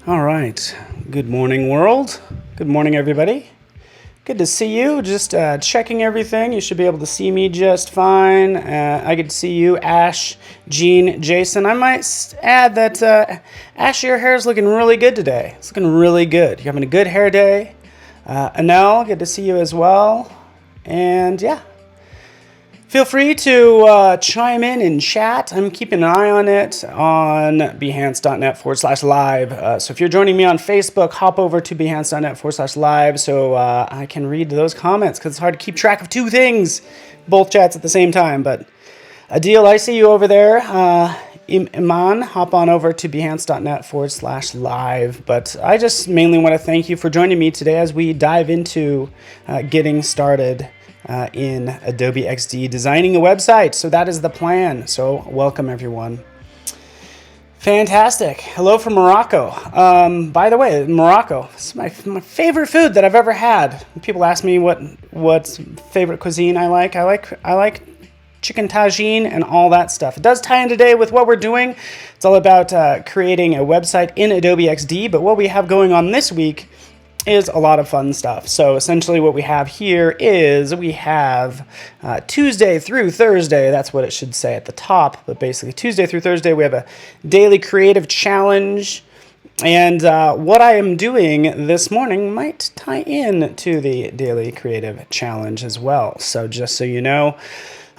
All right. Good morning, world. Good morning, everybody. Good to see you. Just checking everything. You should be able to see me just fine. I get to see you, Ash, Jean, Jason. I might add that, Ash, your hair is looking really good today. It's looking really good. You're having a good hair day. Anel, good to see you as well. And yeah. Feel free to chime in and chat. I'm keeping an eye on it on behance.net/live. So if you're joining me on Facebook, hop over to behance.net/live so I can read those comments because it's hard to keep track of two things, both chats at the same time. But Adil, I see you over there. Iman, hop on over to behance.net/live. But I just mainly want to thank you for joining me today as we dive into getting started in Adobe XD, designing a website. So that is the plan. So welcome, everyone. Fantastic. Hello from Morocco. By the way, Morocco, it's my favorite food that I've ever had. People ask me what favorite cuisine I like. I like chicken tagine and all that stuff. It does tie in today with what we're doing. It's all about creating a website in Adobe XD, but what we have going on this week is a lot of fun stuff. So essentially what we have here is we have Tuesday through Thursday. That's what it should say at the top. But basically Tuesday through Thursday, we have a daily creative challenge. And what I am doing this morning might tie in to the daily creative challenge as well. So just so you know,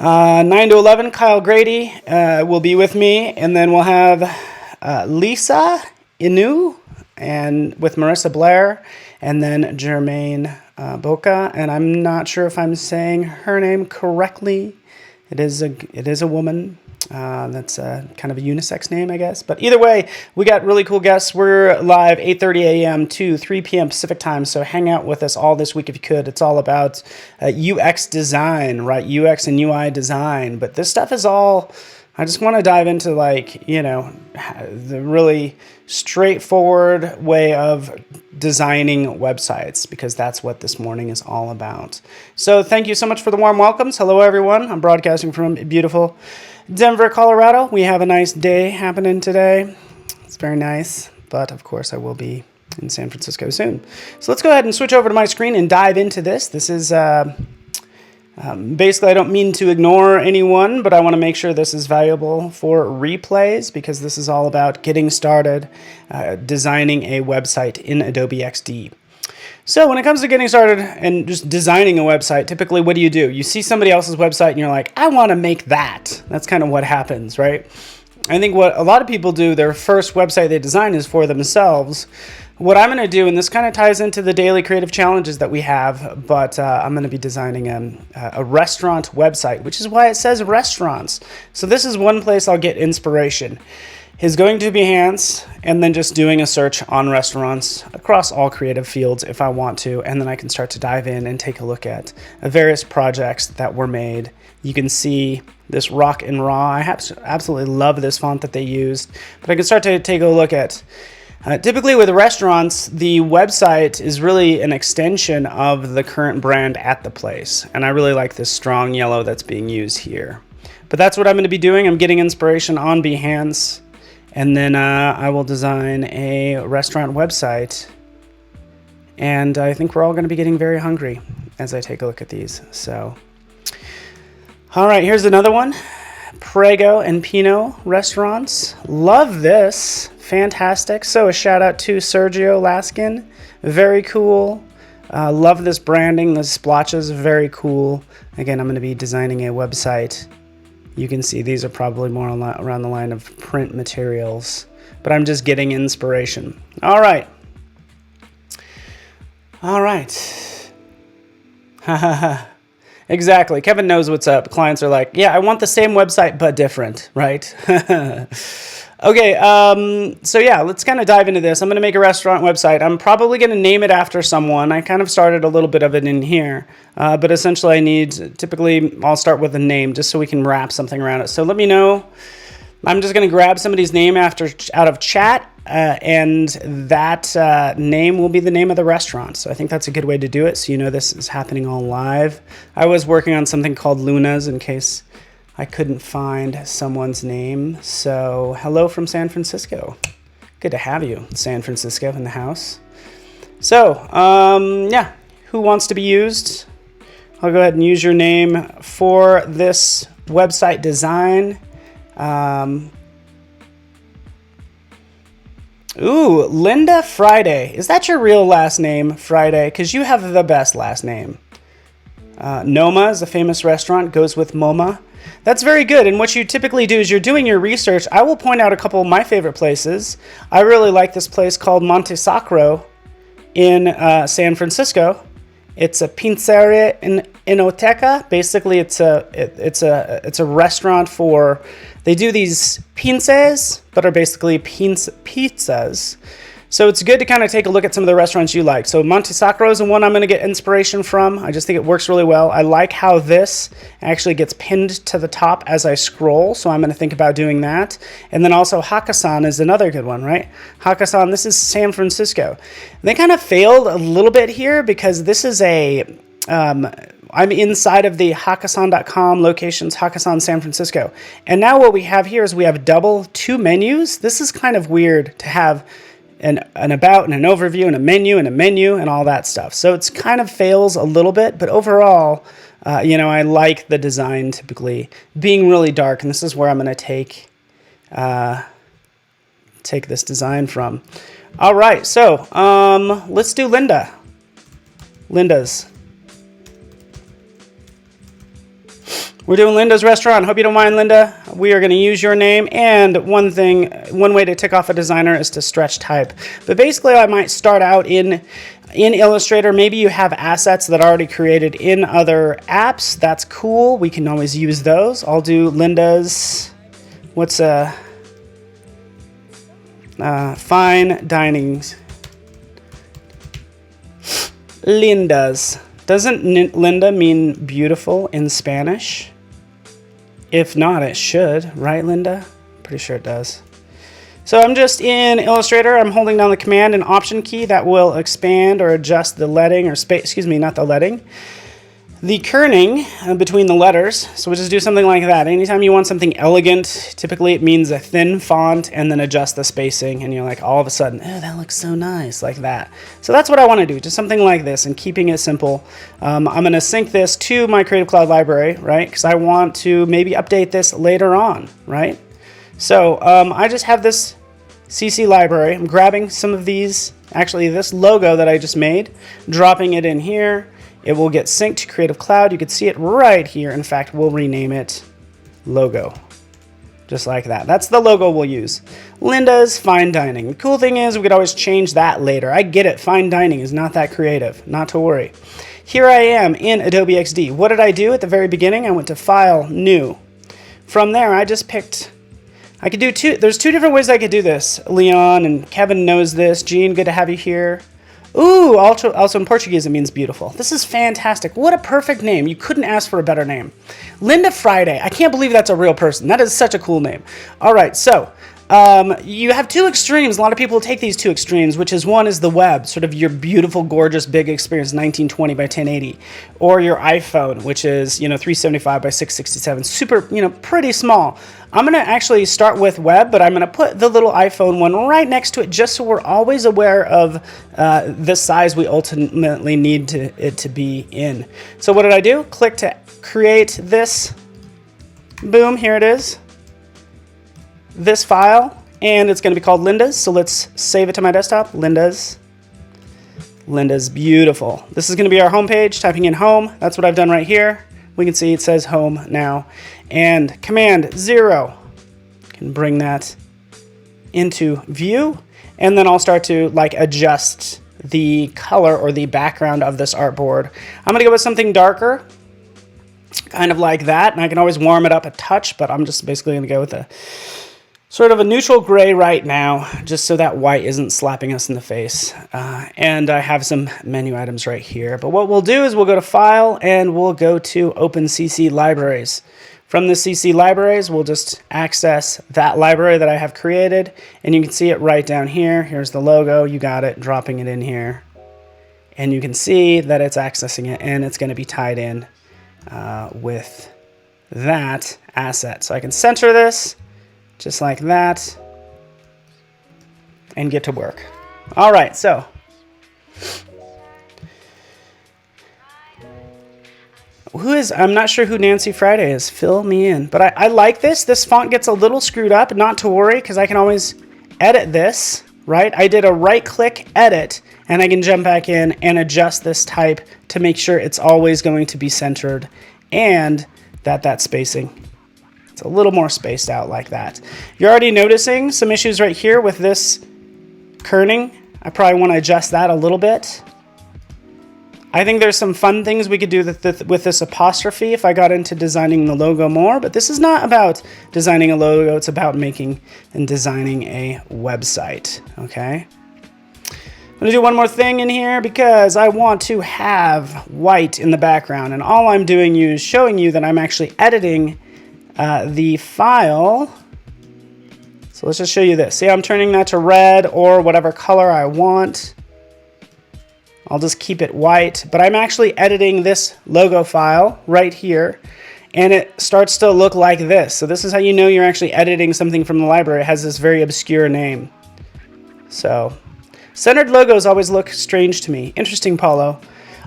9 to 11, Kyle Grady will be with me. And then we'll have Lisa Inu and with Marissa Blair. And then Jermaine Boca, and I'm not sure if I'm saying her name correctly. It is a woman. That's kind of a unisex name, I guess. But either way, we got really cool guests. We're live 8:30 a.m. to 3 p.m. Pacific time, so hang out with us all this week if you could. It's all about UX design, right? UX and UI design. But this stuff is all... I just want to dive into the really straightforward way of designing websites because that's what this morning is all about. So thank you so much for the warm welcomes. Hello, everyone. I'm broadcasting from beautiful Denver, Colorado. We have a nice day happening today. It's very nice, but of course I will be in San Francisco soon. So let's go ahead and switch over to my screen and dive into this. This is... basically, I don't mean to ignore anyone, but I want to make sure this is valuable for replays because this is all about getting started designing a website in Adobe XD. So when it comes to getting started and just designing a website, typically what do? You see somebody else's website and you're like, I want to make that. That's kind of what happens, right? I think what a lot of people do, their first website they design is for themselves. What I'm going to do, and this kind of ties into the daily creative challenges that we have, but I'm going to be designing a restaurant website, which is why it says restaurants. So this is one place I'll get inspiration, is going to Behance and then just doing a search on restaurants across all creative fields if I want to, and then I can start to dive in and take a look at various projects that were made. You can see this Rock and Raw. I absolutely love this font that they used, but I can start to take a look at typically with restaurants, the website is really an extension of the current brand at the place. And I really like this strong yellow that's being used here. But that's what I'm going to be doing. I'm getting inspiration on Behance. And then I will design a restaurant website. And I think we're all going to be getting very hungry as I take a look at these. So, all right, here's another one. Prego and Pinot restaurants. Love this. Fantastic. So a shout out to Sergio Laskin. Very cool. Love this branding. The splotches, very cool. Again, I'm going to be designing a website. You can see these are probably more around the line of print materials, but I'm just getting inspiration. All right. All right. Exactly. Kevin knows what's up. Clients are like, yeah, I want the same website, but different, right? Okay, so yeah, let's kind of dive into this. I'm going to make a restaurant website. I'm probably going to name it after someone. I kind of started a little bit of it in here, but essentially typically I'll start with a name just so we can wrap something around it. So let me know. I'm just going to grab somebody's name out of chat, and that name will be the name of the restaurant. So I think that's a good way to do it. So you know this is happening all live. I was working on something called Luna's in case I couldn't find someone's name. So hello from San Francisco. Good to have you, San Francisco, in the house. So, yeah, who wants to be used? I'll go ahead and use your name for this website design. Ooh, Linda Friday. Is that your real last name, Friday? Because you have the best last name. Noma is a famous restaurant, goes with MoMA. That's very good. And what you typically do is you're doing your research. I will point out a couple of my favorite places. I really like this place called Monte Sacro in San Francisco. It's a pizzeria in Enoteca. Basically, it's a restaurant for. They do these pinzas, but are basically pizzas. So it's good to kind of take a look at some of the restaurants you like. So Monte Sacro is the one I'm going to get inspiration from. I just think it works really well. I like how this actually gets pinned to the top as I scroll. So I'm going to think about doing that. And then also Hakkasan is another good one, right? Hakkasan, this is San Francisco. They kind of failed a little bit here because this is a... I'm inside of the Hakkasan.com locations, Hakkasan San Francisco. And now what we have here is we have two menus. This is kind of weird to have an about and an overview and a menu and all that stuff. So it's kind of fails a little bit, but overall, I like the design typically being really dark. And this is where I'm going to take this design from. All right, so let's do Linda's. We're doing Linda's restaurant. Hope you don't mind, Linda. We are going to use your name. And one way to tick off a designer is to stretch type. But basically, I might start out in Illustrator. Maybe you have assets that are already created in other apps. That's cool. We can always use those. I'll do Linda's. What's fine dining? Linda's. Doesn't Linda mean beautiful in Spanish? If not, it should, right, Linda? Pretty sure it does. So I'm just in Illustrator. I'm holding down the Command and Option key that will expand or adjust the leading or space, not the leading, the kerning between the letters. So we'll just do something like that. Anytime you want something elegant, typically it means a thin font and then adjust the spacing and you're like all of a sudden, oh, that looks so nice, like that. So that's what I want to do, just something like this and keeping it simple. I'm going to sync this to my Creative Cloud library, right? Because I want to maybe update this later on, right? So I just have this CC library. I'm grabbing some of these, actually this logo that I just made, dropping it in here. It will get synced to Creative Cloud. You can see it right here. In fact, we'll rename it Logo. Just like that. That's the logo we'll use. Linda's Fine Dining. The cool thing is we could always change that later. I get it. Fine dining is not that creative. Not to worry. Here I am in Adobe XD. What did I do at the very beginning? I went to File, New. From there, I just picked... I could do there's two different ways I could do this. Leon and Kevin knows this. Gene, good to have you here. Ooh, also in Portuguese it means beautiful. This is fantastic. What a perfect name. You couldn't ask for a better name. Linda Friday. I can't believe that's a real person. That is such a cool name. All right, so you have two extremes. A lot of people take these two extremes, which is one is the web, sort of your beautiful, gorgeous, big experience, 1920 by 1080, or your iPhone, which is 375 by 667, super, pretty small. I'm going to actually start with web, but I'm going to put the little iPhone one right next to it just so we're always aware of the size we ultimately need it to be in. So what did I do? Click to create this. Boom, here it is. This file, and it's going to be called Linda's. So let's save it to my desktop. Linda's beautiful. This is going to be our home page. Typing in home. That's what I've done right here. We can see it says home now. And Command 0 can bring that into view. And then I'll start to adjust the color or the background of this artboard. I'm going to go with something darker, kind of like that. And I can always warm it up a touch, but I'm just basically going to go with a sort of a neutral gray right now, just so that white isn't slapping us in the face. And I have some menu items right here. But what we'll do is we'll go to File and we'll go to Open CC Libraries. From the CC Libraries, we'll just access that library that I have created. And you can see it right down here. Here's the logo. You got it, dropping it in here. And you can see that it's accessing it and it's going to be tied in with that asset. So I can center this. Just like that. and get to work. All right, so I'm not sure who Nancy Friday is. Fill me in. But I like this. This font gets a little screwed up. Not to worry, because I can always edit this, right? I did a right-click edit, and I can jump back in and adjust this type to make sure it's always going to be centered and that spacing, it's a little more spaced out like that. You're already noticing some issues right here with this kerning. I probably want to adjust that a little bit. I think there's some fun things we could do with this apostrophe if I got into designing the logo more, but this is not about designing a logo, it's about making and designing a website, okay? I'm gonna do one more thing in here because I want to have white in the background, and all I'm doing is showing you that I'm actually editing the file. So let's just show you this. See, I'm turning that to red or whatever color I want. I'll just keep it white, but I'm actually editing this logo file right here, and it starts to look like this. So this is how you know you're actually editing something from the library. It has this very obscure name. So centered logos always look strange to me. Interesting, Paulo.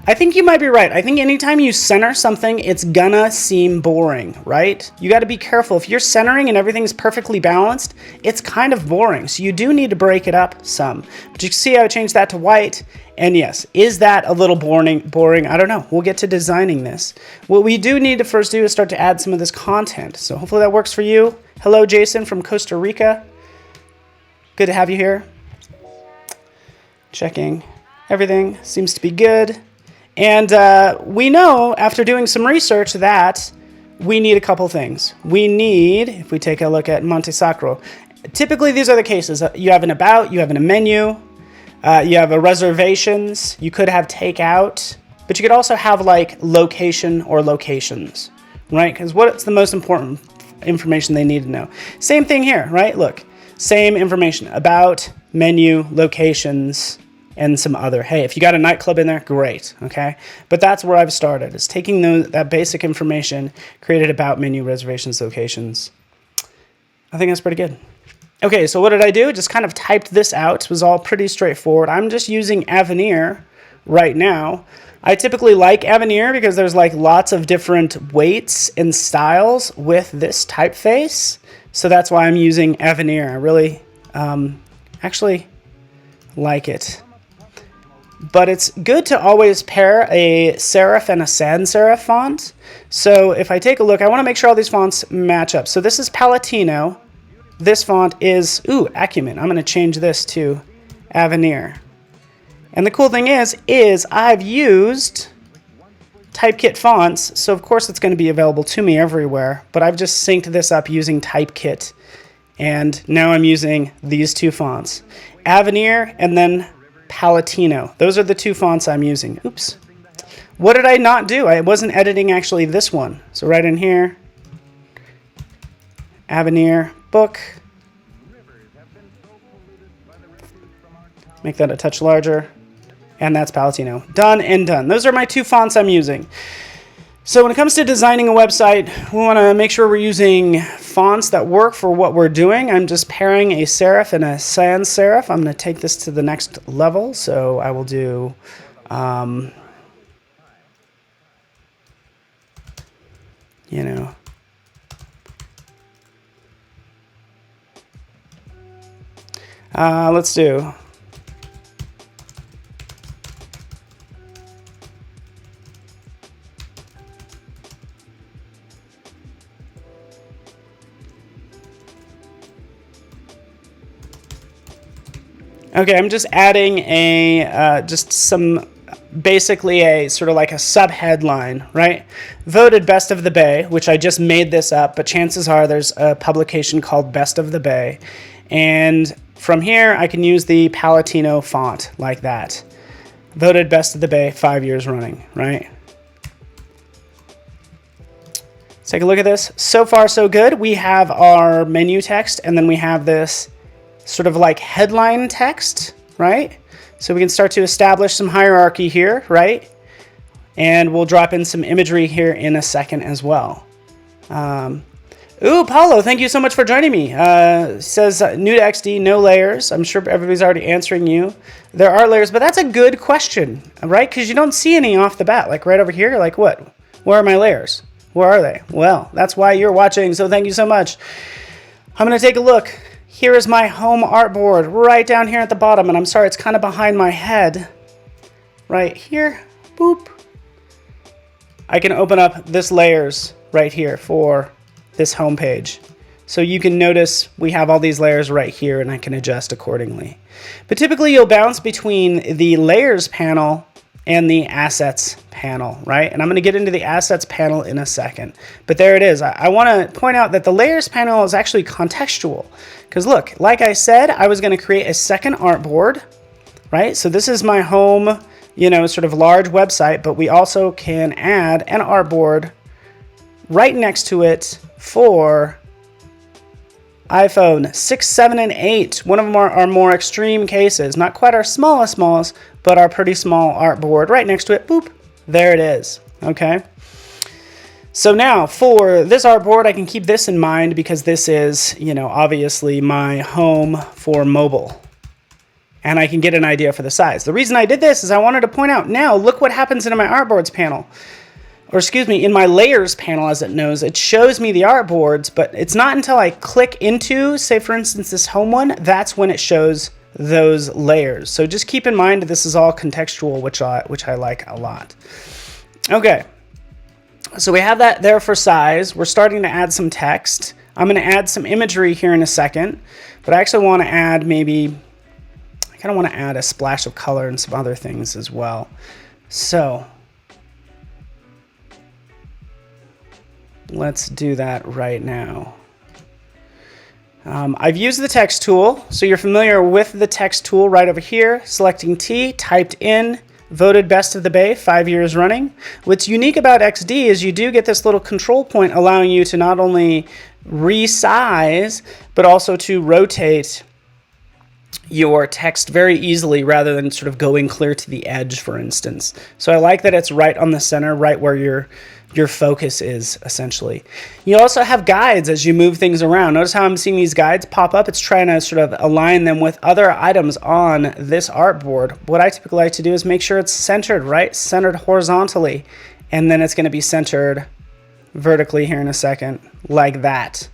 I think you might be right. I think anytime you center something, it's gonna seem boring, right? You gotta be careful. If you're centering and everything's perfectly balanced, it's kind of boring. So you do need to break it up some. But you can see how I changed that to white. And yes, is that a little boring? I don't know. We'll get to designing this. What we do need to first do is start to add some of this content. So hopefully that works for you. Hello, Jason from Costa Rica. Good to have you here. Checking. Everything seems to be good. And we know, after doing some research, that we need a couple things. We need, if we take a look at Monte Sacro, typically these are the cases. You have an about, you have a menu, you have a reservations, you could have takeout, but you could also have like location or locations, right? Because what's the most important information they need to know? Same thing here, right? Look, same information, about, menu, locations, and some other. Hey, if you got a nightclub in there, great, okay? But that's where I've started, is taking that basic information, created about, menu, reservations, locations. I think that's pretty good. Okay, so what did I do? Just kind of typed this out. It was all pretty straightforward. I'm just using Avenir right now. I typically like Avenir because there's like lots of different weights and styles with this typeface. So that's why I'm using Avenir. I really actually like it. But it's good to always pair a serif and a sans serif font. So if I take a look, I want to make sure all these fonts match up. So this is Palatino. This font is, Acumen. I'm going to change this to Avenir. And the cool thing is I've used Typekit fonts, so of course it's going to be available to me everywhere, but I've just synced this up using Typekit. And now I'm using these two fonts, Avenir and then Palatino. Those are the two fonts I'm using. Oops. What did I not do? I wasn't editing actually this one. So right in here, Avenir book. Make that a touch larger. And that's Palatino. Done and done. Those are my two fonts I'm using. So when it comes to designing a website, we want to make sure we're using fonts that work for what we're doing. I'm just pairing a serif and a sans serif. I'm going to take this to the next level. So I will do let's do okay, I'm just adding basically a sort of like a sub-headline, right? Voted Best of the Bay, which I just made this up, but chances are there's a publication called Best of the Bay. And from here, I can use the Palatino font like that. Voted Best of the Bay 5 years running, right? Let's take a look at this. So far, so good. We have our menu text, and then we have this sort of like headline text, right? So we can start to establish some hierarchy here, right? And we'll drop in some imagery here in a second as well. Ooh, Paulo, thank you so much for joining me. Says new to XD, no layers. I'm sure everybody's already answering you. There are layers, but that's a good question, right? Because you don't see any off the bat. Like right over here, you're like, what? Where are my layers? Where are they? Well, that's why you're watching, so thank you so much. I'm going to take a look. Here is my home artboard right down here at the bottom, and I'm sorry, it's kind of behind my head. Right here, boop. I can open up this layers right here for this home page. So you can notice we have all these layers right here, and I can adjust accordingly. But typically you'll bounce between the layers panel and the assets panel, right? And I'm gonna get into the assets panel in a second. But there it is. I wanna point out that the layers panel is actually contextual. Because look, like I said, I was gonna create a second artboard, right? So this is my home, you know, sort of large website, but we also can add an artboard right next to it for iPhone 6, 7, and 8. One of them are our more extreme cases. Not quite our smallest, but our pretty small artboard. Right next to it, boop, there it is, okay? So now for this artboard, I can keep this in mind because this is, you know, obviously my home for mobile. And I can get an idea for the size. The reason I did this is I wanted to point out, now look what happens in my artboards panel. Or excuse me, in my layers panel, as it knows, it shows me the artboards, but it's not until I click into, say for instance, this home one, that's when it shows those layers. So just keep in mind this is all contextual, which I like a lot. Okay, so we have that there for size. We're starting to add some text. I'm gonna add some imagery here in a second, but I actually wanna add I kinda wanna add a splash of color and some other things as well. So, let's do that right now. I've used the text tool, so you're familiar with the text tool right over here. Selecting T, typed in, voted best of the Bay 5 years running. What's unique about XD is you do get this little control point allowing you to not only resize, but also to rotate your text very easily rather than sort of going clear to the edge, for instance. So I like that it's right on the center, right where your focus is, essentially. You also have guides as you move things around. Notice how I'm seeing these guides pop up? It's trying to sort of align them with other items on this artboard. What I typically like to do is make sure it's centered, right? Centered horizontally. And then it's going to be centered vertically here in a second, like that,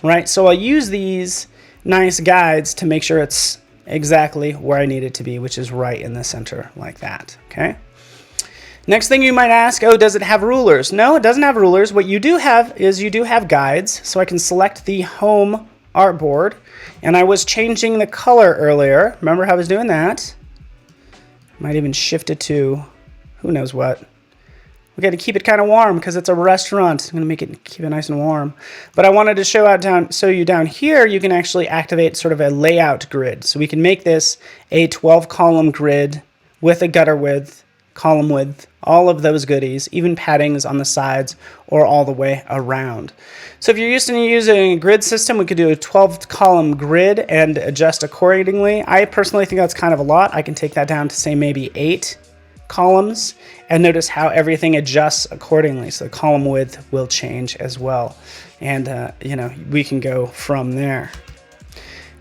right? So I'll use these nice guides to make sure it's exactly where I need it to be, which is right in the center, like that, okay? Next thing you might ask, oh, does it have rulers? No, it doesn't have rulers. What you do have is you do have guides. So I can select the home artboard, and I was changing the color earlier. Remember how I was doing that? Might even shift it to who knows what. We got to keep it kind of warm because it's a restaurant. I'm going to keep it nice and warm. But I wanted to show you down here, you can actually activate sort of a layout grid. So we can make this a 12-column grid with a gutter width, column width, all of those goodies, even paddings on the sides or all the way around. So if you're used to using a grid system, we could do a 12-column grid and adjust accordingly. I personally think that's kind of a lot. I can take that down to say maybe 8 columns and notice how everything adjusts accordingly. So the column width will change as well. And you know, we can go from there.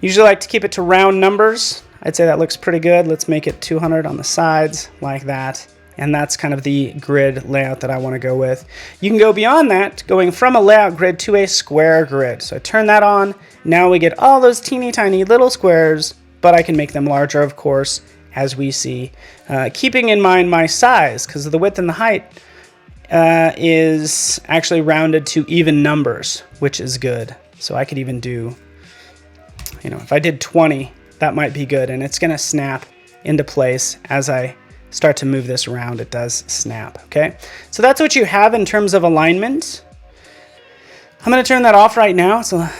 Usually like to keep it to round numbers. I'd say that looks pretty good. Let's make it 200 on the sides like that. And that's kind of the grid layout that I want to go with. You can go beyond that, going from a layout grid to a square grid. So I turn that on. Now we get all those teeny tiny little squares, but I can make them larger, of course, as we see. Keeping in mind my size, because the width and the height is actually rounded to even numbers, which is good. So I could even do, you know, if I did 20, that might be good. And it's going to snap into place as I start to move this around. It does snap, okay? So that's what you have in terms of alignment. I'm going to turn that off right now. It's a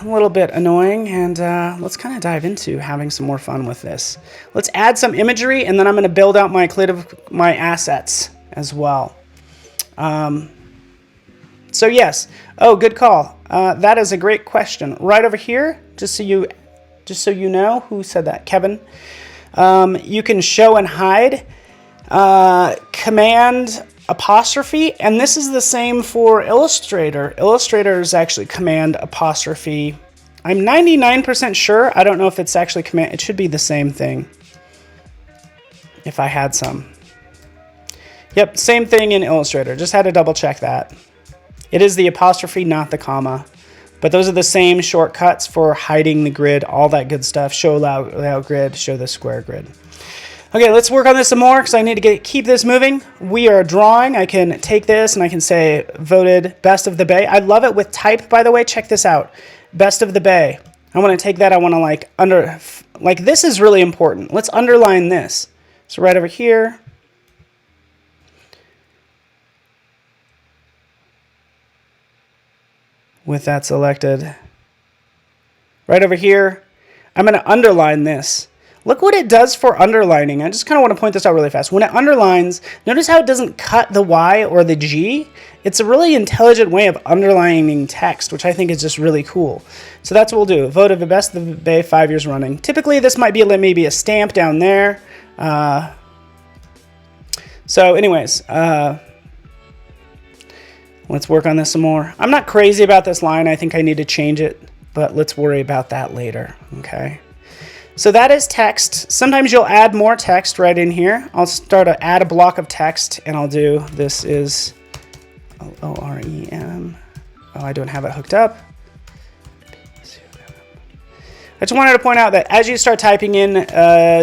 little bit annoying, and let's kind of dive into having some more fun with this. Let's add some imagery, and then I'm going to build out my assets as well. So yes, oh, good call. That is a great question. Right over here, just so you know, who said that? Kevin. You can show and hide. Command apostrophe, and this is the same for Illustrator. Illustrator is actually Command apostrophe. I'm 99% sure. I don't know if it's actually Command. It should be the same thing if I had some. Yep, same thing in Illustrator. Just had to double check that. It is the apostrophe, not the comma. But those are the same shortcuts for hiding the grid, all that good stuff. Show layout grid, show the square grid. Okay, let's work on this some more because I need to keep this moving. We are drawing. I can take this and I can say voted best of the bay. I love it with type, by the way. Check this out. Best of the bay. I want to take that. I want to this is really important. Let's underline this. So right over here. With that selected. Right over here, I'm going to underline this. Look what it does for underlining. I just kind of want to point this out really fast. When it underlines, notice how it doesn't cut the Y or the G. It's a really intelligent way of underlining text, which I think is just really cool. So that's what we'll do. Vote of the best of the bay 5 years running. Typically, this might be maybe a stamp down there. So anyways, let's work on this some more. I'm not crazy about this line. I think I need to change it, but let's worry about that later, okay? So that is text. Sometimes you'll add more text right in here. I'll start to add a block of text, and I'll do, this is OREM. Oh, I don't have it hooked up. I just wanted to point out that as you start typing in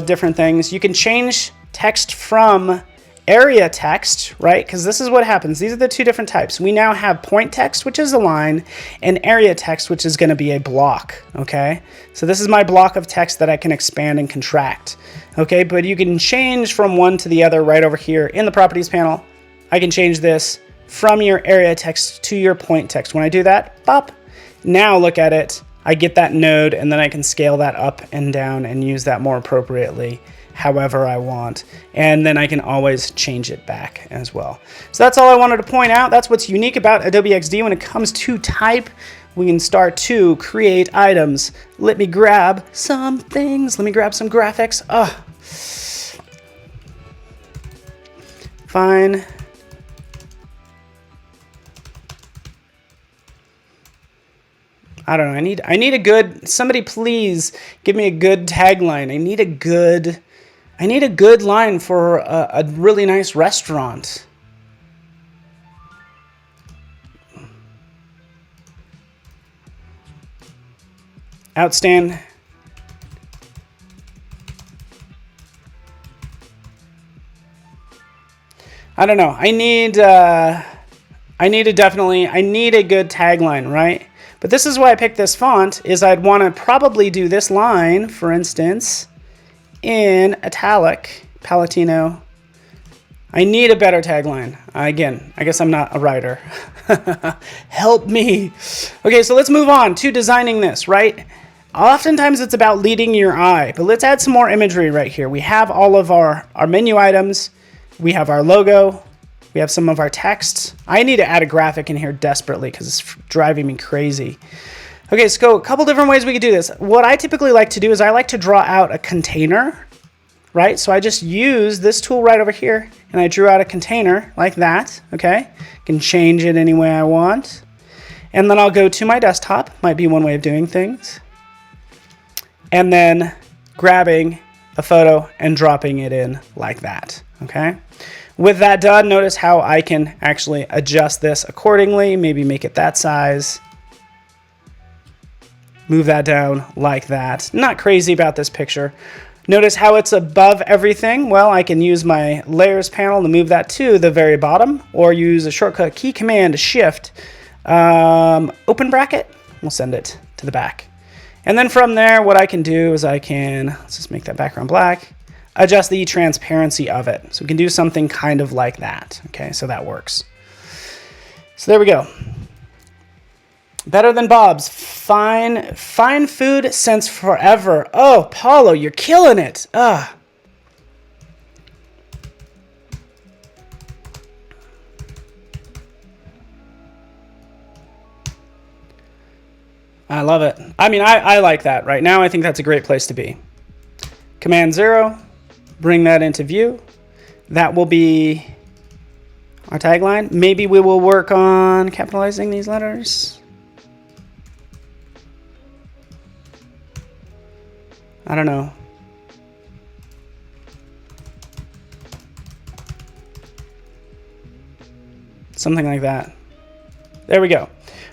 different things, you can change text from area text, right? Because this is what happens. These are the two different types. We now have point text, which is a line, and area text, which is going to be a block, okay? So this is my block of text that I can expand and contract, okay? But you can change from one to the other right over here in the properties panel. I can change this from your area text to your point text. When I do that, pop, now look at it. I get that node, and then I can scale that up and down and use that more appropriately however I want, and then I can always change it back as well. So that's all I wanted to point out. That's what's unique about Adobe XD when it comes to type. We can start to create items. Let me grab some things. Let me grab some graphics. Fine. I don't know. I need a good, somebody please give me a good tagline. I need a good line for a really nice restaurant. Outstanding. I don't know. I need a good tagline, right? But this is why I picked this font, is I'd want to probably do this line, for instance, in italic, Palatino. I need a better tagline. Again, I guess I'm not a writer. Help me. Okay, so let's move on to designing this, right? Oftentimes it's about leading your eye, but let's add some more imagery right here. We have all of our menu items. We have our logo. We have some of our text. I need to add a graphic in here desperately because it's driving me crazy. Okay, so a couple different ways we could do this. What I typically like to do is I like to draw out a container, right? So I just use this tool right over here, and I drew out a container like that, okay? Can change it any way I want. And then I'll go to my desktop, might be one way of doing things. And then grabbing a photo and dropping it in like that, okay? With that done, notice how I can actually adjust this accordingly, maybe make it that size. Move that down like that. Not crazy about this picture. Notice how it's above everything. Well, I can use my layers panel to move that to the very bottom, or use a shortcut key command shift, open bracket. We'll send it to the back. And then from there, what I can do is let's just make that background black, adjust the transparency of it. So we can do something kind of like that. Okay, so that works. So there we go. Better than Bob's. Fine food since forever. Oh, Paulo, you're killing it. I love it. I mean, I like that right now. I think that's a great place to be. Command 0, bring that into view. That will be our tagline. Maybe we will work on capitalizing these letters. I don't know. Something like that. There we go.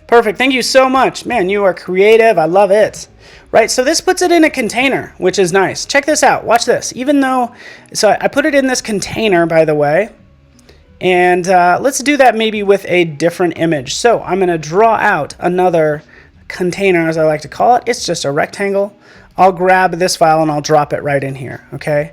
Perfect. Thank you so much. Man, you are creative. I love it. Right, so this puts it in a container, which is nice. Check this out. Watch this. Even though, so I put it in this container, by the way. And let's do that maybe with a different image. So I'm going to draw out another container, as I like to call it. It's just a rectangle. I'll grab this file and I'll drop it right in here, okay?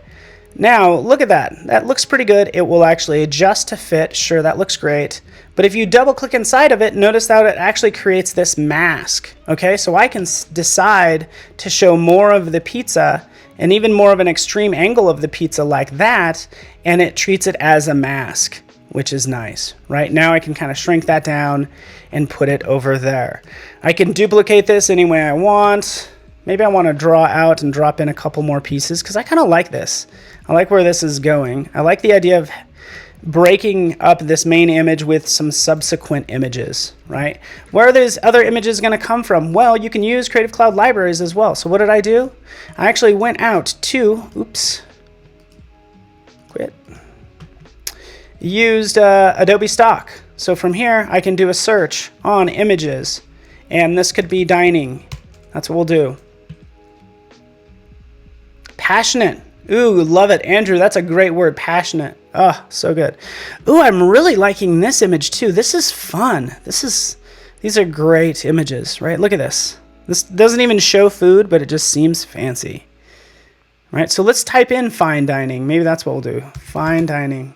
Now, look at that. That looks pretty good. It will actually adjust to fit. Sure, that looks great. But if you double click inside of it, notice that it actually creates this mask, okay? So I can decide to show more of the pizza and even more of an extreme angle of the pizza like that, and it treats it as a mask, which is nice, right? Now I can kind of shrink that down and put it over there. I can duplicate this any way I want. Maybe I want to draw out and drop in a couple more pieces because I kind of like this. I like where this is going. I like the idea of breaking up this main image with some subsequent images, right? Where are these other images going to come from? Well, you can use Creative Cloud libraries as well. So what did I do? I actually went out to, used Adobe Stock. So from here, I can do a search on images, and this could be dining. That's what we'll do. Passionate. Ooh, love it. Andrew, that's a great word, passionate. Oh, so good. Ooh, I'm really liking this image too. This is fun. These are great images, right? Look at this. This doesn't even show food, but it just seems fancy. Right, so let's type in fine dining. Maybe that's what we'll do. Fine dining.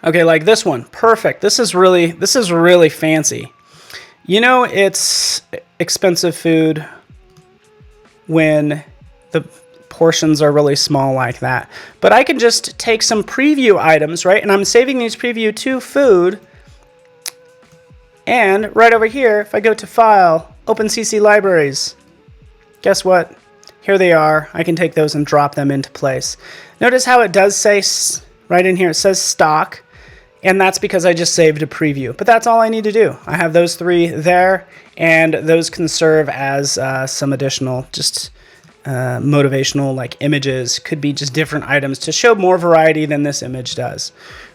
Okay, like this one. Perfect. This is really fancy. You know, it's expensive food when the portions are really small like that. But I can just take some preview items, right? And I'm saving these preview to food. And right over here, if I go to File, Open CC Libraries, guess what? Here they are. I can take those and drop them into place. Notice how it does say, right in here, it says stock. And that's because I just saved a preview. But that's all I need to do. I have those three there, and those can serve as some additional just motivational like images. Could be just different items to show more variety than this image does,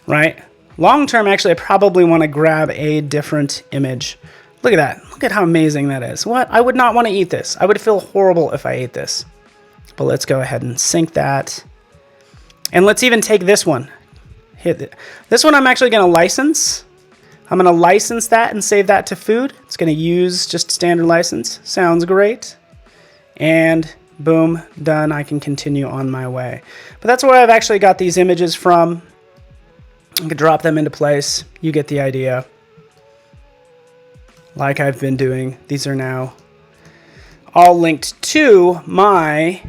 right? Long term, actually, I probably want to grab a different image. Look at that. Look at how amazing that is. What? I would not want to eat this. I would feel horrible if I ate this. But let's go ahead and sync that. And let's even take this one. This one I'm actually going to license. I'm going to license that and save that to food. It's going to use just standard license. Sounds great. And boom, done. I can continue on my way. But that's where I've actually got these images from. I can drop them into place. You get the idea. Like I've been doing. These are now all linked to my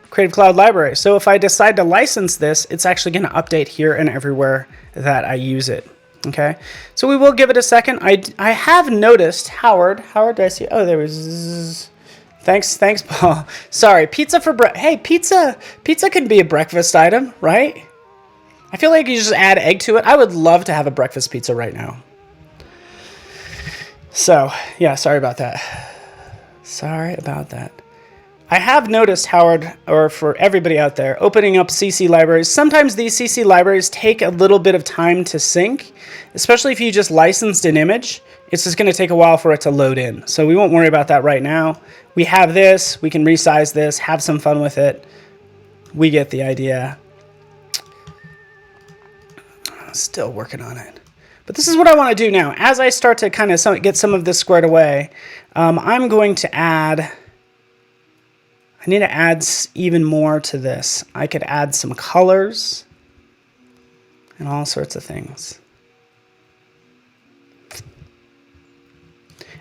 Creative Cloud library. So if I decide to license this, it's actually going to update here and everywhere that I use it. Okay, so we will give it a second. I have noticed, Howard, did I see? Oh, there was. Thanks, Paul. Sorry, pizza for hey, pizza can be a breakfast item, right? I feel like you just add egg to it. I would love to have a breakfast pizza right now. So yeah, sorry about that. I have noticed, Howard, or for everybody out there, opening up CC libraries, sometimes these CC libraries take a little bit of time to sync, especially if you just licensed an image. It's just going to take a while for it to load in. So we won't worry about that right now. We have this. We can resize this, have some fun with it. We get the idea. Still working on it. But this is what I want to do now. As I start to kind of get some of this squared away, I'm going to add... I need to add even more to this. I could add some colors and all sorts of things.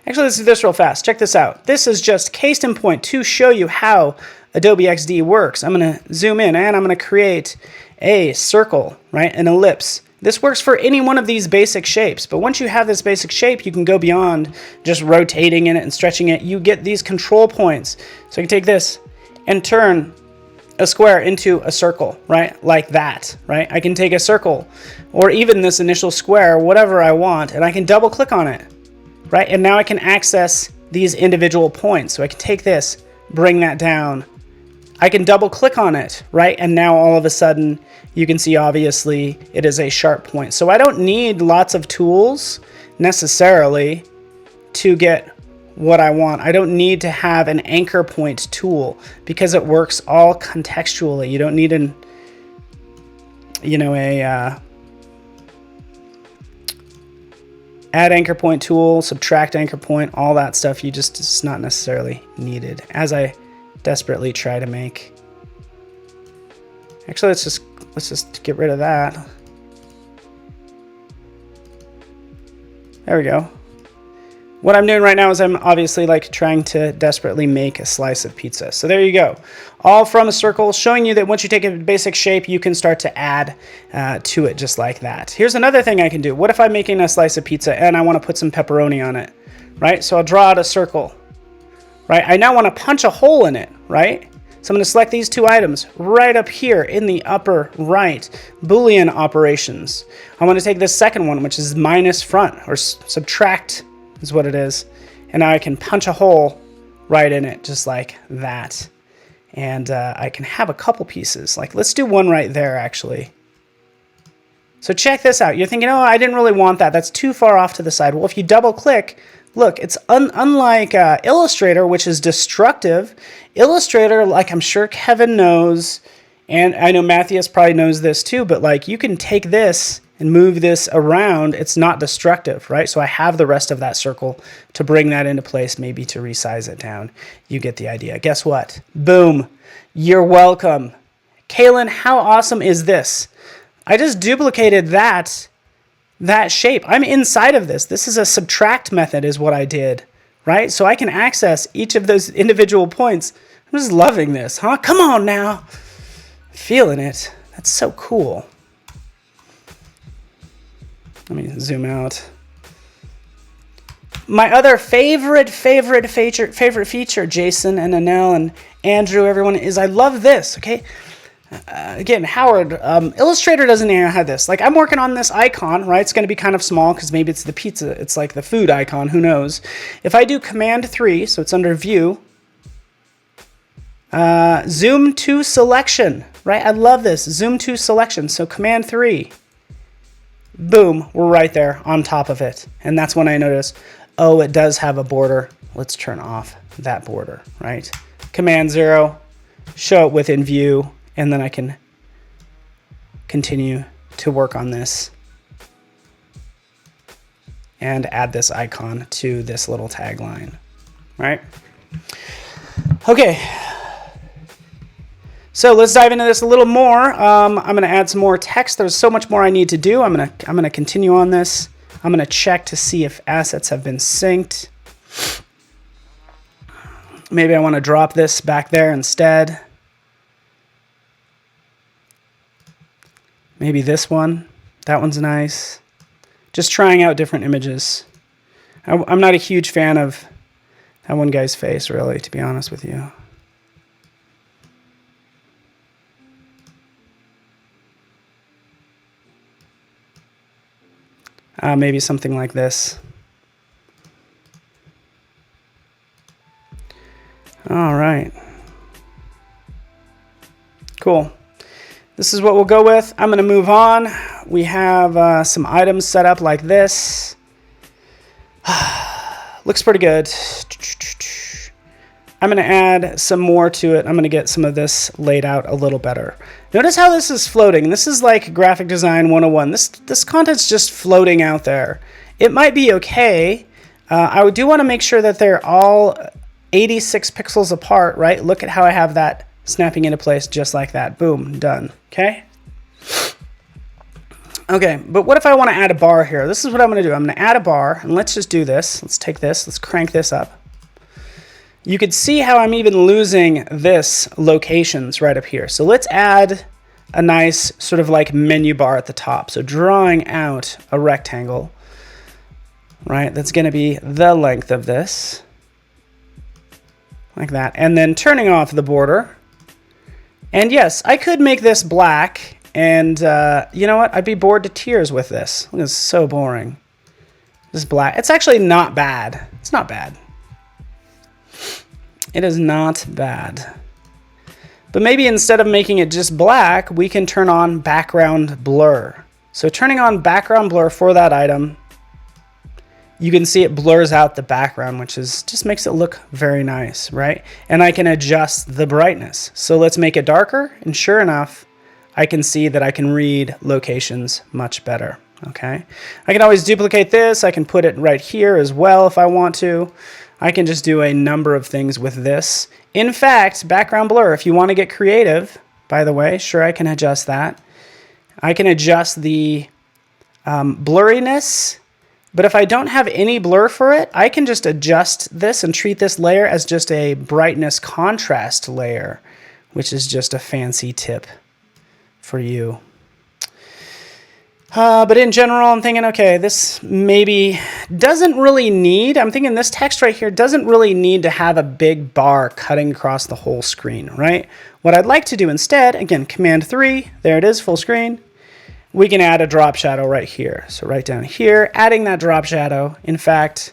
Actually, let's do this real fast. Check this out. This is just case in point to show you how Adobe XD works. I'm going to zoom in and I'm going to create a circle, right? An ellipse. This works for any one of these basic shapes, but once you have this basic shape, you can go beyond just rotating in it and stretching it. You get these control points. So I can take this and turn a square into a circle, right? Like that, right? I can take a circle or even this initial square, whatever I want, and I can double click on it, right? And now I can access these individual points. So I can take this, bring that down. I can double click on it, right? And now all of a sudden you can see obviously it is a sharp point. So I don't need lots of tools necessarily to get what I want. I don't need to have an anchor point tool because it works all contextually. You don't need an, add anchor point tool, subtract anchor point, all that stuff. It's not necessarily needed, as I desperately try to make. Actually, let's just get rid of that. There we go. What I'm doing right now is I'm obviously like trying to desperately make a slice of pizza. So there you go. All from a circle, showing you that once you take a basic shape, you can start to add to it just like that. Here's another thing I can do. What if I'm making a slice of pizza and I want to put some pepperoni on it, right? So I'll draw out a circle, right? I now want to punch a hole in it, right? So I'm going to select these two items right up here in the upper right, Boolean operations. I want to take this second one, which is minus front, or subtract is what it is. And now I can punch a hole right in it just like that. And I can have a couple pieces. Like, let's do one right there, actually. So check this out. You're thinking, oh, I didn't really want that. That's too far off to the side. Well, if you double click, look, it's unlike Illustrator, which is destructive. Illustrator, like I'm sure Kevin knows, and I know Matthias probably knows this too, but like you can take this and move this around. It's not destructive, right? So I have the rest of that circle to bring that into place, maybe to resize it down. You get the idea. Guess what? Boom. You're welcome. Kaylin, how awesome is this? I just duplicated that shape. I'm inside of this. This is a subtract method is what I did, right? So I can access each of those individual points. I'm just loving this, huh? Come on now. Feeling it. That's so cool. Let me zoom out. My other favorite feature, Jason and Anel and Andrew, everyone, is I love this, okay? Again, Howard, Illustrator doesn't even have this. Like, I'm working on this icon, right? It's going to be kind of small because maybe it's the pizza. It's like the food icon. Who knows? If I do Command 3, so it's under View, Zoom to Selection, right? I love this. Zoom to Selection. So Command 3. Boom, we're right there on top of it. And that's when I notice, oh, it does have a border. Let's turn off that border, right? Command 0, show it within view, and then I can continue to work on this and add this icon to this little tagline, right? Okay. So let's dive into this a little more. I'm going to add some more text. There's so much more I need to do. I'm going to continue on this. I'm going to check to see if assets have been synced. Maybe I want to drop this back there instead. Maybe this one. That one's nice. Just trying out different images. I'm not a huge fan of that one guy's face, really, to be honest with you. Maybe something like this. All right. Cool. This is what we'll go with. I'm going to move on. We have some items set up like this. Looks pretty good. I'm going to add some more to it. I'm going to get some of this laid out a little better. Notice how this is floating. This is like graphic design 101. This content's just floating out there. It might be okay. I do want to make sure that they're all 86 pixels apart, right? Look at how I have that snapping into place just like that. Boom, done. Okay? Okay, but what if I want to add a bar here? This is what I'm going to do. I'm going to add a bar, and let's just do this. Let's take this. Let's crank this up. You could see how I'm even losing this locations right up here. So let's add a nice sort of like menu bar at the top. So drawing out a rectangle, right? That's going to be the length of this, like that. And then turning off the border, And yes, I could make this black, and you know what? I'd be bored to tears with this. It's so boring. This black. It's actually not bad. It's not bad. It is not bad. But maybe instead of making it just black, we can turn on background blur. So turning on background blur for that item, you can see it blurs out the background, which is just makes it look very nice, right? And I can adjust the brightness. So let's make it darker, and sure enough, I can see that I can read locations much better, okay? I can always duplicate this. I can put it right here as well if I want to. I can just do a number of things with this. In fact, background blur, if you want to get creative, by the way, sure, I can adjust that. I can adjust the blurriness, but if I don't have any blur for it, I can just adjust this and treat this layer as just a brightness contrast layer, which is just a fancy tip for you. But in general, I'm thinking, okay, this maybe doesn't really need, I'm thinking this text right here doesn't really need to have a big bar cutting across the whole screen, right? What I'd like to do instead, again, Command 3, there it is, full screen. We can add a drop shadow right here. So right down here, adding that drop shadow. In fact,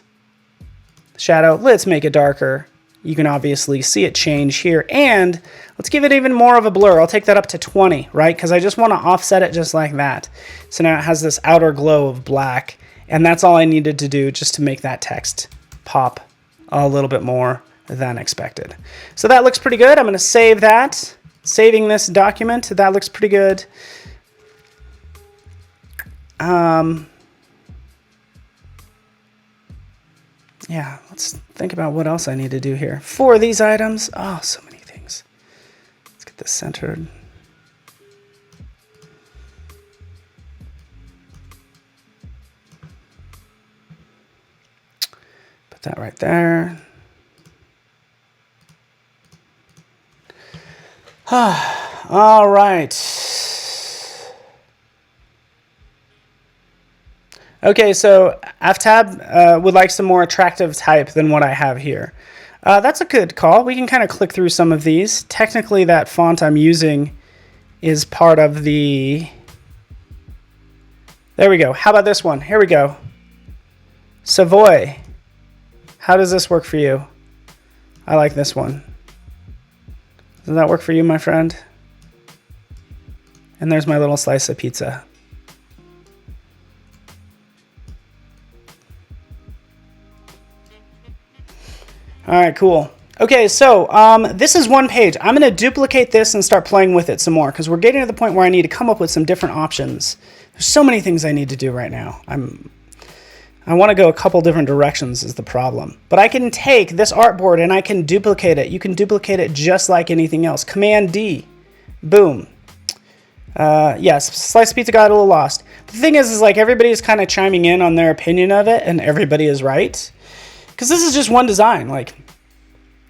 shadow, let's make it darker. You can obviously see it change here, and let's give it even more of a blur. I'll take that up to 20, right? Because I just want to offset it just like that. So now it has this outer glow of black, and that's all I needed to do just to make that text pop a little bit more than expected. So that looks pretty good. I'm going to save that. Saving this document, that looks pretty good. Yeah, let's think about what else I need to do here. For these items, oh, so many things. Let's get this centered. Put that right there. All right. Okay, so Aftab would like some more attractive type than what I have here. That's a good call. We can kind of click through some of these. Technically, that font I'm using is part of the... There we go. How about this one? Here we go. Savoy. How does this work for you? I like this one. Does that work for you, my friend? And there's my little slice of pizza. All right, cool. Okay, so this is one page. I'm going to duplicate this and start playing with it some more because we're getting to the point where I need to come up with some different options. There's so many things I need to do right now. I want to go a couple different directions is the problem. But I can take this artboard and I can duplicate it. You can duplicate it just like anything else. Command D. Boom. Yes, slice pizza got a little lost. The thing is like everybody's kind of chiming in on their opinion of it and everybody is right. Because this is just one design. Like,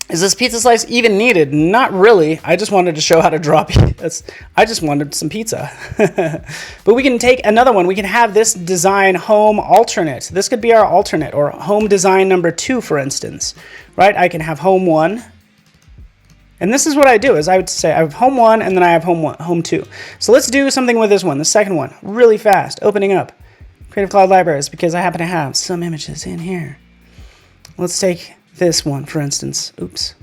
is this pizza slice even needed? Not really. I just wanted to show how to draw pizza. I just wanted some pizza. But we can take another one. We can have this design home alternate. This could be our alternate, or home design number 2, for instance. Right? I can have home 1. And this is what I do, is I would say I have home 1, and then I have home 2. So let's do something with this one, the second one, really fast. Opening up Creative Cloud Libraries, because I happen to have some images in here. Let's take this one, for instance. Oops.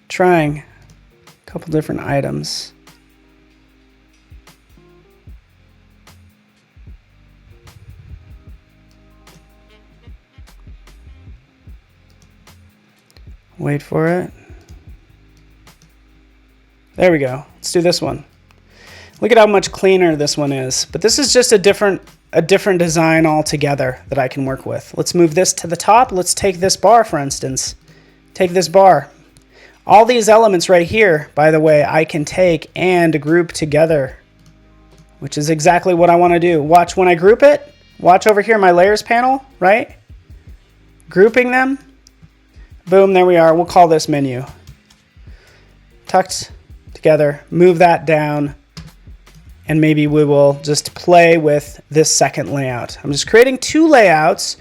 Trying a couple different items. Wait for it. There we go. Let's do this one. Look at how much cleaner this one is. But this is just a different design altogether that I can work with. Let's move this to the top. Let's take this bar, for instance. Take this bar. All these elements right here, by the way, I can take and group together, which is exactly what I want to do. Watch when I group it. Watch over here, my layers panel, right? Grouping them. Boom, there we are. We'll call this menu. Tucked together. Move that down. And maybe we will just play with this second layout. I'm just creating 2 layouts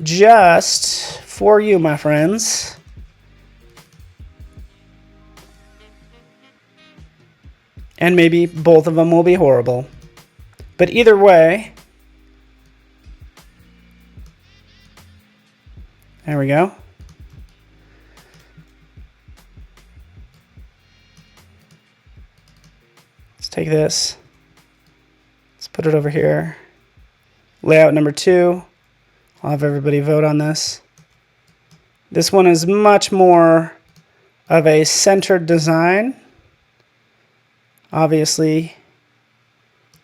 just for you, my friends. And maybe both of them will be horrible. But either way, there we go. Let's take this. Let's put it over here. Layout number 2. I'll have everybody vote on this. This one is much more of a centered design. Obviously,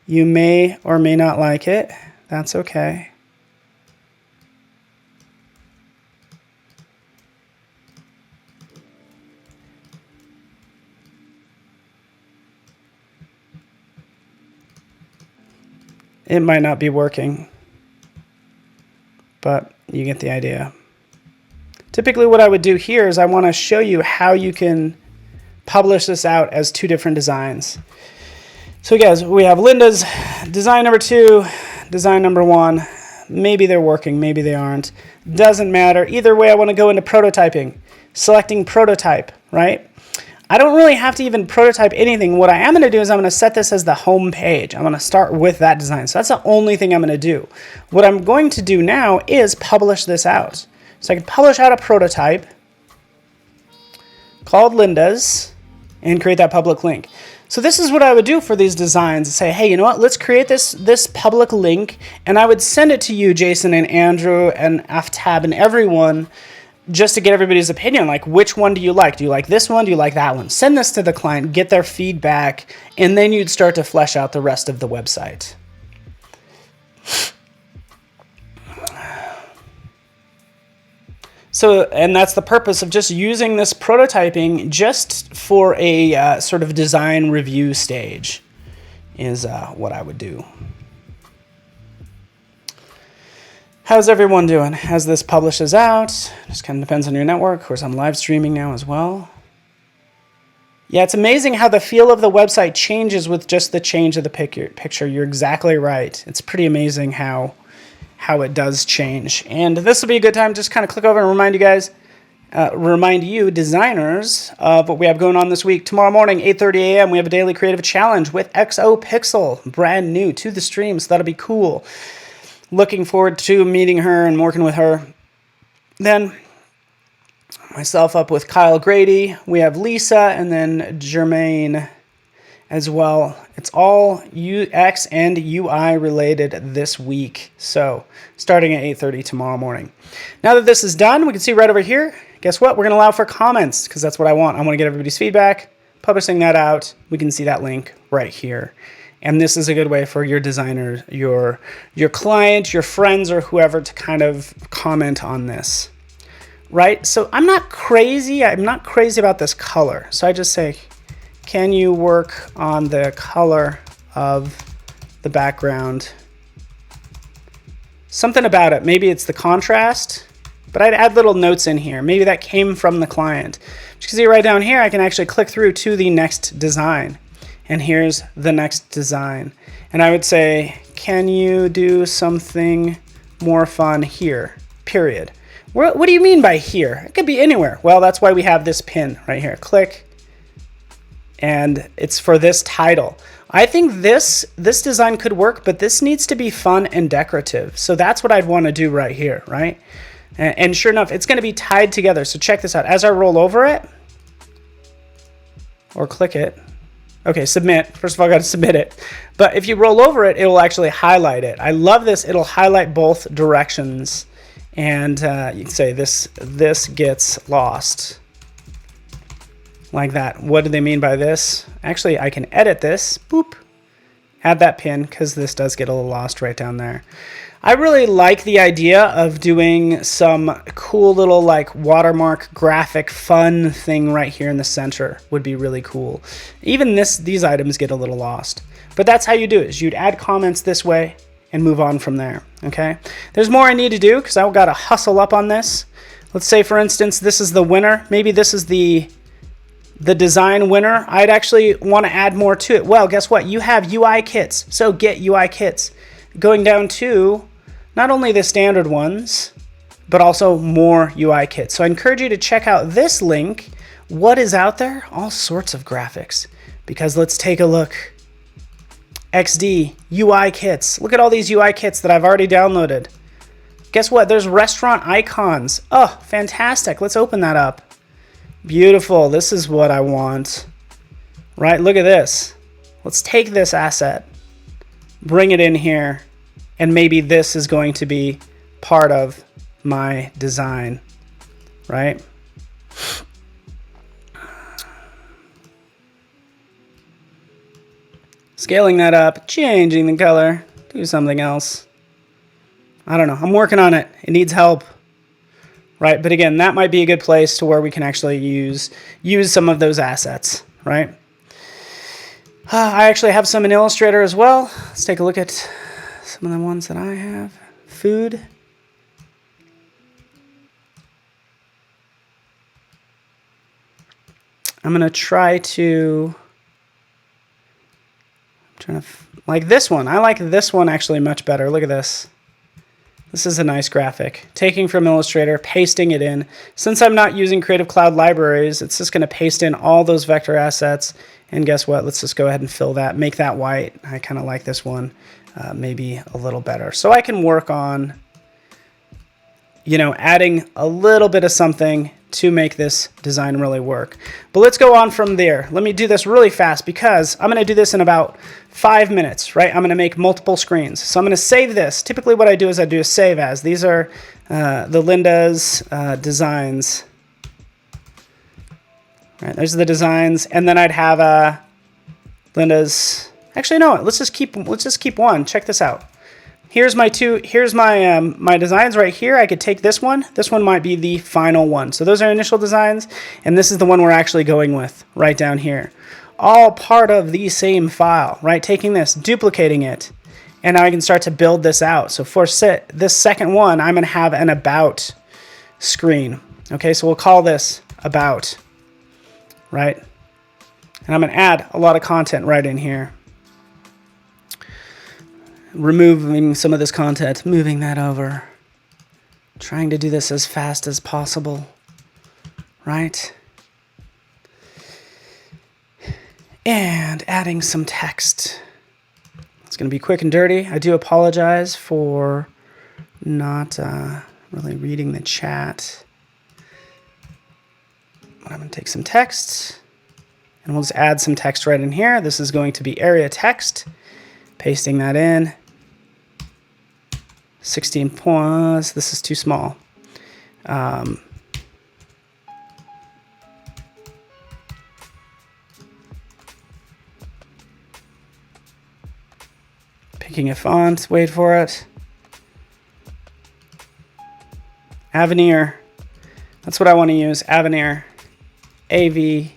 you may or may not like it. That's okay. It might not be working, but you get the idea. Typically what I would do here is I want to show you how you can publish this out as 2 different designs. So guys, we have Linda's design number 2, design number 1. Maybe they're working, maybe they aren't. Doesn't matter. Either way, I want to go into prototyping. Selecting prototype, right? I don't really have to even prototype anything. What I am going to do is I'm going to set this as the home page. I'm going to start with that design. So that's the only thing I'm going to do. What I'm going to do now is publish this out. So I can publish out a prototype called Linda's and create that public link. So this is what I would do for these designs. Say, hey, you know what? Let's create this public link, and I would send it to you, Jason and Andrew and Aftab and everyone, just to get everybody's opinion. Like, which one do you like? Do you like this one? Do you like that one? Send this to the client, get their feedback, and then you'd start to flesh out the rest of the website. So, and that's the purpose of just using this prototyping just for a sort of design review stage is what I would do. How's everyone doing as this publishes out? Just kind of depends on your network. Of course, I'm live streaming now as well. Yeah, it's amazing how the feel of the website changes with just the change of the picture. You're exactly right. It's pretty amazing how it does change. And this will be a good time to just kind of click over and remind you guys, remind you designers of what we have going on this week. Tomorrow morning, 8:30 a.m., we have a daily creative challenge with XO Pixel, brand new to the stream, so that'll be cool. Looking forward to meeting her and working with her. Then myself up with Kyle Grady. We have Lisa and then Jermaine as well. It's all UX and UI related this week. So starting at 8:30 tomorrow morning. Now that this is done, we can see right over here. Guess what? We're going to allow for comments because that's what I want. I want to get everybody's feedback. Publishing that out. We can see that link right here. And this is a good way for your designer, your client, your friends, or whoever to kind of comment on this, right? So I'm not crazy about this color. So I just say, can you work on the color of the background? Something about it. Maybe it's the contrast, but I'd add little notes in here. Maybe that came from the client. As you can see right down here, I can actually click through to the next design. And here's the next design. And I would say, can you do something more fun here, period. What do you mean by here? It could be anywhere. Well, that's why we have this pin right here. Click, and it's for this title. I think this design could work, but this needs to be fun and decorative. So that's what I'd want to do right here, right? And sure enough, it's going to be tied together. So check this out. As I roll over it, or click it, okay, submit. First of all, I got to submit it. But if you roll over it, it will actually highlight it. I love this. It'll highlight both directions. And you can say this gets lost. Like that. What do they mean by this? Actually, I can edit this. Boop. Add that pin because this does get a little lost right down there. I really like the idea of doing some cool little like watermark graphic fun thing right here in the center. Would be really cool. Even these items get a little lost. But that's how you do it. Is you'd add comments this way and move on from there. Okay. There's more I need to do because I've got to hustle up on this. Let's say, for instance, this is the winner. Maybe this is the design winner. I'd actually want to add more to it. Well, guess what? You have UI kits. So get UI kits. Going down to not only the standard ones, but also more UI kits. So I encourage you to check out this link. What is out there? All sorts of graphics. because let's take a look. XD, UI kits. Look at all these UI kits that I've already downloaded. Guess what? There's restaurant icons. Oh, fantastic. Let's open that up. Beautiful. This is what I want. Right? Look at this. Let's take this asset, bring it in here, and maybe this is going to be part of my design. Right? Scaling that up, changing the color, do something else. I don't know. I'm working on it. It needs help. Right? But again, that might be a good place to where we can actually use some of those assets, right? I actually have some in Illustrator as well. Let's take a look at some of the ones that I have. Food. I'm going to try to... like this one. I like this one actually much better. Look at this. This is a nice graphic. Taking from Illustrator, pasting it in. Since I'm not using Creative Cloud libraries, it's just going to paste in all those vector assets. And guess what? Let's just go ahead and fill that. Make that white. I kind of like this one maybe a little better. So I can work on, you know, adding a little bit of something to make this design really work. But let's go on from there. Let me do this really fast because I'm going to do this in about 5 minutes, right? I'm going to make multiple screens. So I'm going to save this. Typically what I do is I do a save as. These are the Linda's designs. Right, there's the designs, and then I'd have Linda's. Actually, no. Let's just keep one. Check this out. Here's my my designs right here. I could take this one. This one might be the final one. So those are initial designs, and this is the one we're actually going with right down here. All part of the same file, right? Taking this, duplicating it, and now I can start to build this out. So for this second one, I'm going to have an about screen. Okay, so we'll call this about, right? And I'm going to add a lot of content right in here. Removing some of this content, moving that over. Trying to do this as fast as possible, right? And adding some text. It's going to be quick and dirty. I do apologize for not really reading the chat. But I'm going to take some text, and we'll just add some text right in here. This is going to be area text. Pasting that in. 16 points. This is too small. Picking a font. Wait for it. Avenir. That's what I want to use. Avenir. AVENIR.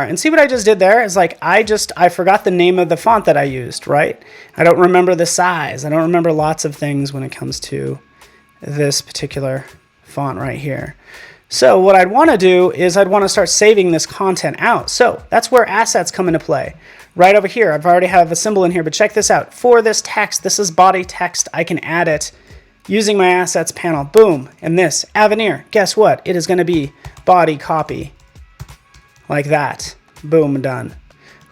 And see what I just did there? It's like I forgot the name of the font that I used, right? I don't remember the size. I don't remember lots of things when it comes to this particular font right here. So what I'd want to do is I'd want to start saving this content out. So that's where assets come into play. Right over here, I've already have a symbol in here, but check this out. For this text, this is body text. I can add it using my assets panel. Boom. And this, Avenir, guess what? It is going to be body copy. Like that. Boom, done.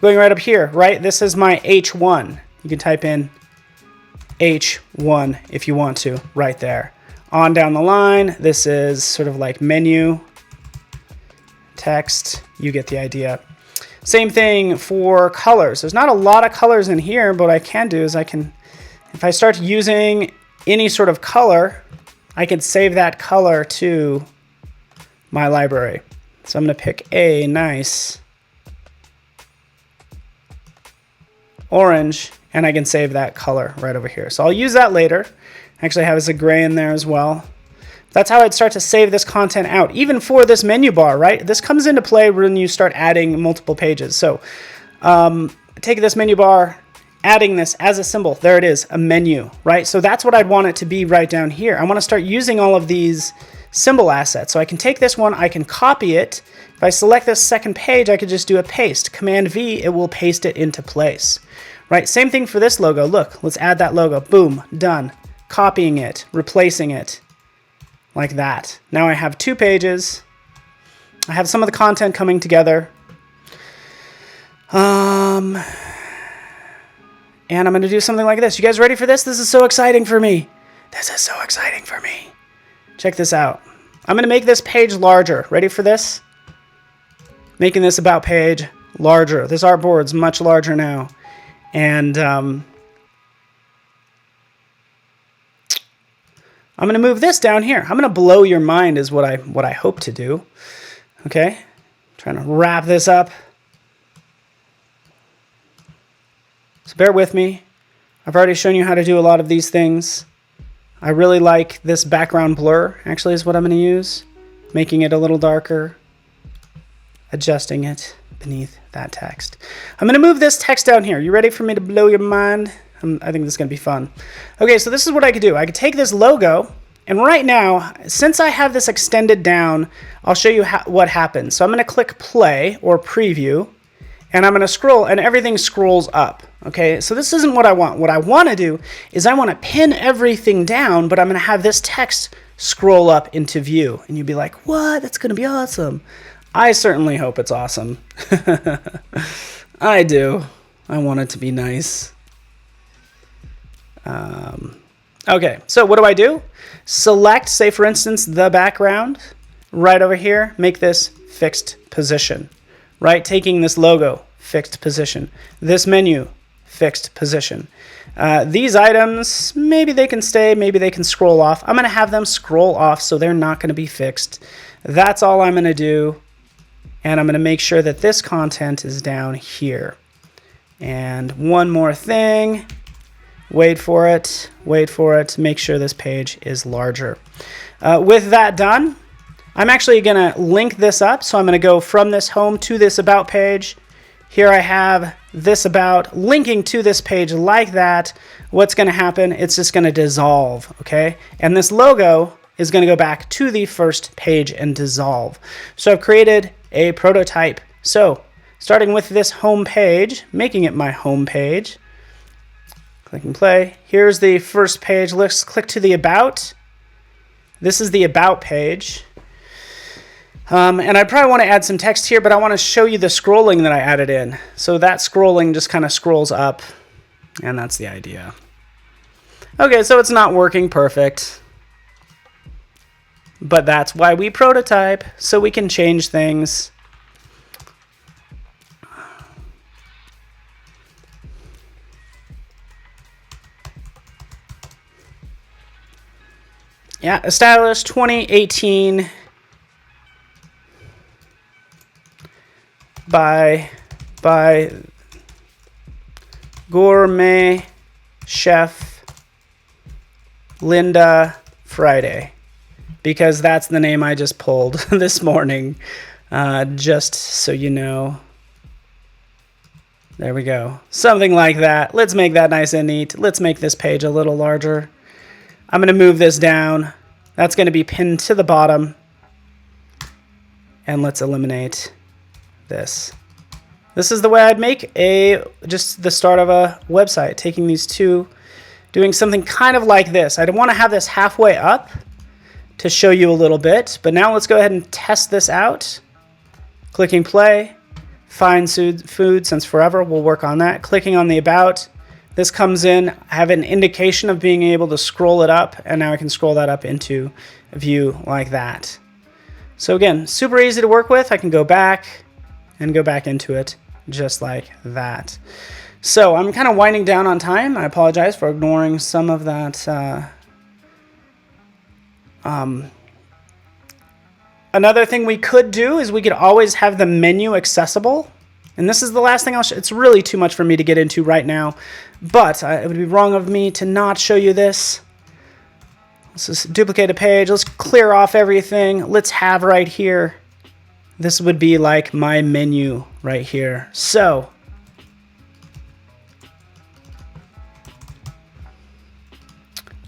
Going right up here, right? This is my H1. You can type in H1 if you want to, right there. On down the line, this is sort of like menu, text. You get the idea. Same thing for colors. There's not a lot of colors in here, but what I can do is if I start using any sort of color, I can save that color to my library. So I'm going to pick a nice orange, and I can save that color right over here. So I'll use that later. Actually, I have a gray in there as well. That's how I'd start to save this content out, even for this menu bar, right? This comes into play when you start adding multiple pages. So take this menu bar, adding this as a symbol. There it is, a menu, right? So that's what I'd want it to be right down here. I want to start using all of these symbol assets. So I can take this one, I can copy it. If I select this second page, I could just do a paste. Command V, it will paste it into place. Right? Same thing for this logo. Look, let's add that logo. Boom, done. Copying it, replacing it like that. Now I have 2 pages. I have some of the content coming together. And I'm going to do something like this. You guys ready for this? This is so exciting for me. This is so exciting for me. Check this out. I'm going to make this page larger. Ready for this? Making this about page larger. This artboard's much larger now. And I'm going to move this down here. I'm going to blow your mind is what I hope to do. Okay? Trying to wrap this up. So bear with me. I've already shown you how to do a lot of these things. I really like this background blur, actually, is what I'm going to use. Making it a little darker. Adjusting it beneath that text. I'm going to move this text down here. You ready for me to blow your mind? I think this is going to be fun. Okay, so this is what I could do. I could take this logo, and right now, since I have this extended down, I'll show you what happens. So I'm going to click play or preview, and I'm going to scroll, and everything scrolls up. Okay, so this isn't what I want. What I want to do is I want to pin everything down, but I'm going to have this text scroll up into view. And you'd be like, what? That's going to be awesome. I certainly hope it's awesome. I do. I want it to be nice. Okay, so what do? Select, say for instance, the background right over here. Make this fixed position, right? Taking this logo, fixed position. This menu, fixed position. These items, maybe they can stay, maybe they can scroll off. I'm going to have them scroll off so they're not going to be fixed. That's all I'm going to do. And I'm going to make sure that this content is down here. And one more thing. Wait for it. Wait for it. Make sure this page is larger. With that done, I'm actually going to link this up. So I'm going to go from this home to this about page. Here I have this about linking to this page like that. What's going to happen? It's just going to dissolve, okay? And this logo is going to go back to the first page and dissolve. So I've created a prototype. So starting with this home page, making it my home page, clicking play. Here's the first page. Let's click to the about. This is the about page. And I probably want to add some text here, but I want to show you the scrolling that I added in. So that scrolling just kind of scrolls up, and that's the idea. Okay, so it's not working perfect, but that's why we prototype, so we can change things. Yeah, established 2018 by gourmet chef Linda Friday, because that's the name I just pulled this morning, just so you know. There we go. Something like that. Let's make that nice and neat. Let's make this page a little larger. I'm going to move this down. That's going to be pinned to the bottom. And let's eliminate this. This is the way I'd make just the start of a website, taking these two, doing something kind of like this. I'd want to have this halfway up to show you a little bit, but now let's go ahead and test this out. Clicking play, find food since forever, we'll work on that. Clicking on the about, this comes in, I have an indication of being able to scroll it up, and now I can scroll that up into a view like that. So again, super easy to work with. I can go back and go back into it just like that. So I'm kind of winding down on time. I apologize for ignoring some of that. Another thing we could do is we could always have the menu accessible. And this is the last thing I'll show. It's really too much for me to get into right now, but it would be wrong of me to not show you this. Let's just duplicate a page. Let's clear off everything. Let's have right here. This would be like my menu right here. So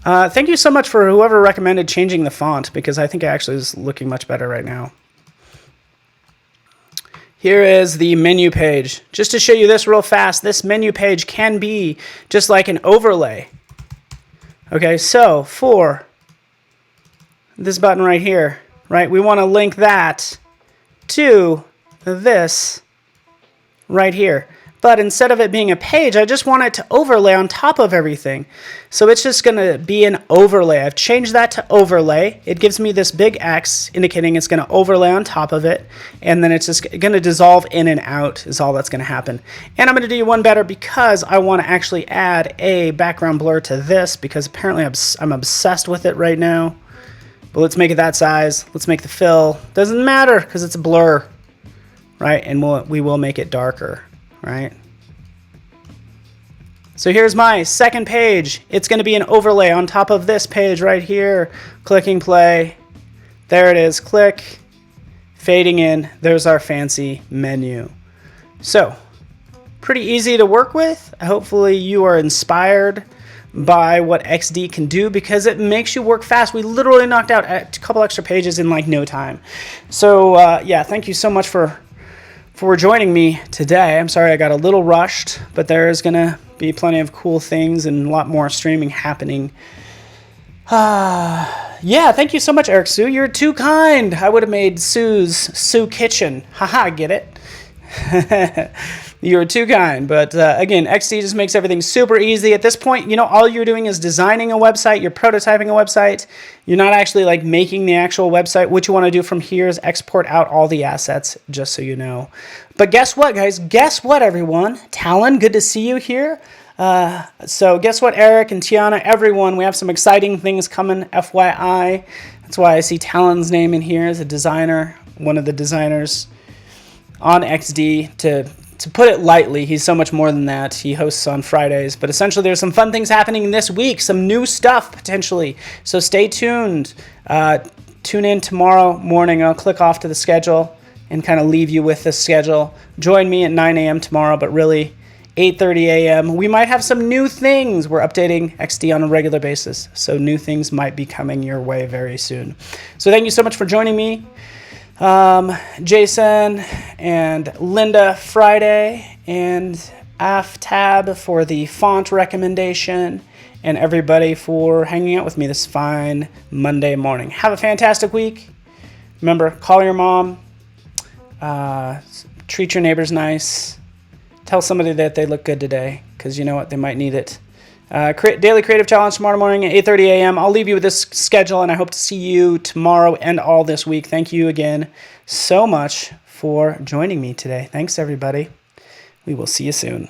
thank you so much for whoever recommended changing the font, because I think it actually is looking much better right now. Here is the menu page. Just to show you this real fast, this menu page can be just like an overlay. Okay, so for this button right here, right, we want to link that to this right here. But instead of it being a page, I just want it to overlay on top of everything. So it's just going to be an overlay. I've changed that to overlay. It gives me this big X indicating it's going to overlay on top of it. And then it's just going to dissolve in and out is all that's going to happen. And I'm going to do one better because I want to actually add a background blur to this because apparently I'm obsessed with it right now. But let's make it that size. Let's make the fill. Doesn't matter because it's a blur, right? And we will make it darker. Right? So here's my second page. It's going to be an overlay on top of this page right here. Clicking play. There it is. Click. Fading in. There's our fancy menu. So, pretty easy to work with. Hopefully you are inspired by what XD can do because it makes you work fast. We literally knocked out a couple extra pages in like no time. So yeah, thank you so much for joining me today. I'm sorry I got a little rushed, but there's going to be plenty of cool things and a lot more streaming happening. Yeah, thank you so much, Eric Sue. You're too kind. I would have made Sue Kitchen. Haha, get it? You're too kind. But again, XD just makes everything super easy. At this point, you know, all you're doing is designing a website. You're prototyping a website. You're not actually like making the actual website. What you want to do from here is export out all the assets, just so you know. But guess what, guys? Guess what, everyone? Talon, good to see you here. So guess what, Eric and Tiana, everyone, we have some exciting things coming, FYI. That's why I see Talon's name in here as a designer, one of the designers on XD. To put it lightly, he's so much more than that. He hosts on Fridays, but essentially there's some fun things happening this week, some new stuff potentially. So stay tuned. Tune in tomorrow morning. I'll click off to the schedule and kind of leave you with the schedule. Join me at 9 a.m. tomorrow, but really 8:30 a.m. We might have some new things. We're updating XD on a regular basis, so new things might be coming your way very soon. So thank you so much for joining me. Jason and Linda Friday and AFTAB for the font recommendation and everybody for hanging out with me this fine Monday morning. Have a fantastic week. Remember, call your mom, treat your neighbors nice, tell somebody that they look good today because you know what, they might need it. Daily Creative Challenge tomorrow morning at 8:30 a.m. I'll leave you with this schedule, and I hope to see you tomorrow and all this week. Thank you again so much for joining me today. Thanks, everybody. We will see you soon.